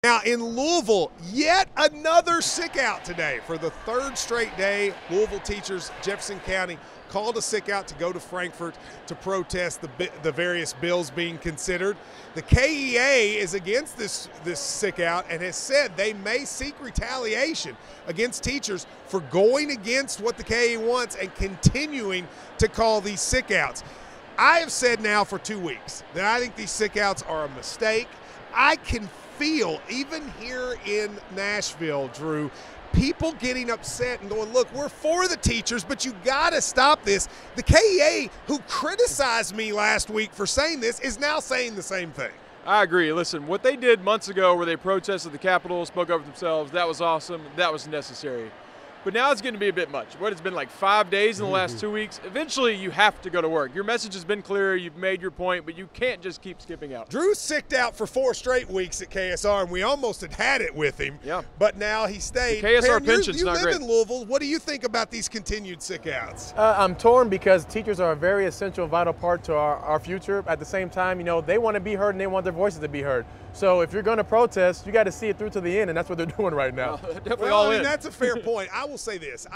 Now in Louisville, yet another sick out today. For the third straight day, Louisville teachers, Jefferson County, called a sick out to go to Frankfort to protest the various bills being considered. The KEA is against this sick out and has said they may seek retaliation against teachers for going against what the KEA wants and continuing to call these sick outs. I have said now for 2 weeks that I think these sick outs are a mistake. I can feel, even here in Nashville, Drew, people getting upset and going, look, we're for the teachers, but you got to stop this. The KEA, who criticized me last week for saying this, is now saying the same thing. I agree. Listen, what they did months ago where they protested the Capitol, spoke up for themselves, that was awesome. That was necessary. But now it's going to be a bit much. What, it's been like 5 days in the last 2 weeks? Eventually, you have to go to work. Your message has been clear. You've made your point, but you can't just keep skipping out. Drew sicked out for 4 straight weeks at KSR, and we almost had it with him. Yeah. But now he stayed. The KSR pension's not great. You live in Louisville. What do you think about these continued sick outs? I'm torn because teachers are a very essential, vital part to our future. At the same time, you know, they want to be heard and they want their voices to be heard. So if you're going to protest, you got to see it through to the end, and that's what they're doing right now. Definitely all in. That's a fair point. I will say this.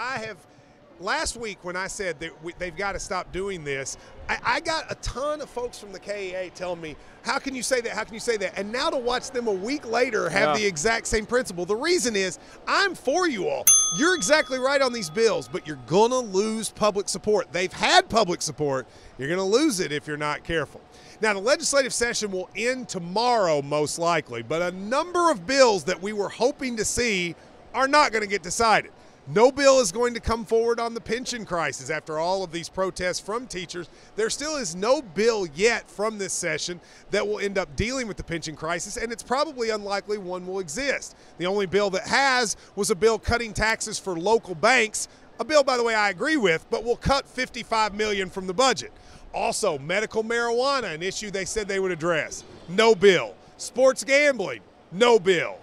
Last week when I said that they've got to stop doing this, I got a ton of folks from the KEA telling me, how can you say that, how can you say that? And now to watch them a week later have the exact same principle. The reason is, I'm for you all. You're exactly right on these bills, but you're going to lose public support. They've had public support. You're going to lose it if you're not careful. Now, the legislative session will end tomorrow, most likely, but a number of bills that we were hoping to see are not going to get decided. No bill is going to come forward on the pension crisis after all of these protests from teachers. There still is no bill yet from this session that will end up dealing with the pension crisis, and it's probably unlikely one will exist. The only bill that has was a bill cutting taxes for local banks, a bill, by the way, I agree with, but will cut $55 million from the budget. Also, medical marijuana, an issue they said they would address. No bill. Sports gambling, no bill.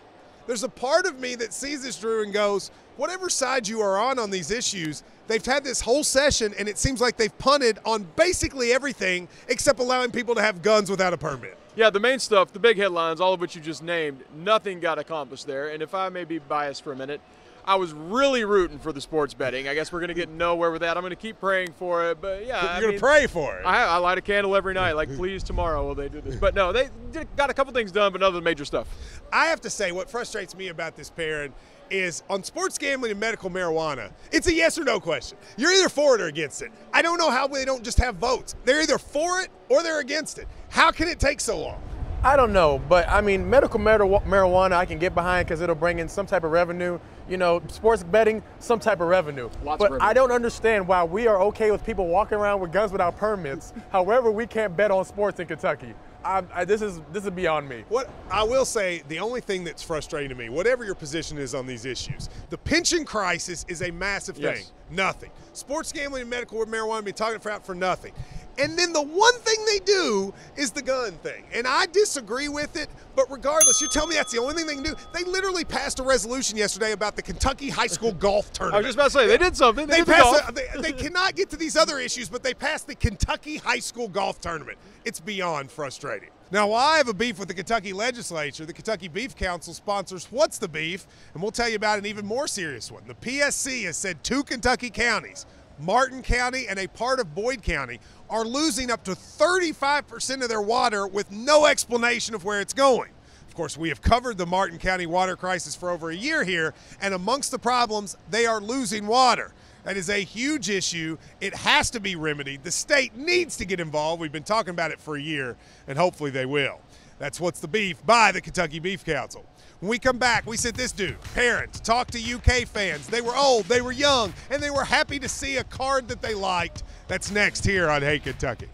There's a part of me that sees this, Drew, and goes, whatever side you are on these issues, they've had this whole session, and it seems like they've punted on basically everything except allowing people to have guns without a permit. Yeah, the main stuff, the big headlines, all of which you just named, nothing got accomplished there. And if I may be biased for a minute, I was really rooting for the sports betting. I guess we're going to get nowhere with that. I'm going to keep praying for it, but yeah. You're going to pray for it? I light a candle every night, like, please, tomorrow will they do this. But no, they got a couple things done, but none of the major stuff. I have to say, what frustrates me about this, Perrin, is on sports gambling and medical marijuana, it's a yes or no question. You're either for it or against it. I don't know how they don't just have votes. They're either for it or they're against it. How can it take so long? I don't know, but I mean, medical marijuana I can get behind because it'll bring in some type of revenue. You know, sports betting, some type of revenue. Lots but of revenue. I don't understand why we are okay with people walking around with guns without permits. However, we can't bet on sports in Kentucky. This is beyond me. What I will say, the only thing that's frustrating to me, whatever your position is on these issues, the pension crisis is a massive thing. Yes. Nothing. Sports gambling and medical marijuana be talking about for nothing. And then the one thing they do is the gun thing. And I disagree with it, but regardless, you're telling me that's the only thing they can do? They literally passed a resolution yesterday about the Kentucky High School Golf Tournament. I was just about to say, they did something. They cannot get to these other issues, but they passed the Kentucky High School Golf Tournament. It's beyond frustrating. Now, while I have a beef with the Kentucky legislature, the Kentucky Beef Council sponsors What's the Beef, and we'll tell you about an even more serious one. The PSC has said 2 Kentucky counties, Martin County and a part of Boyd County, are losing up to 35% of their water with no explanation of where it's going. Of course, we have covered the Martin County water crisis for over a year here, and amongst the problems, they are losing water. That is a huge issue. It has to be remedied. The state needs to get involved. We've been talking about it for a year, and hopefully they will. That's What's the Beef by the Kentucky Beef Council. When we come back, we sent this dude, Perrin, to talk to UK fans. They were old, they were young, and they were happy to see a card that they liked. That's next here on Hey Kentucky.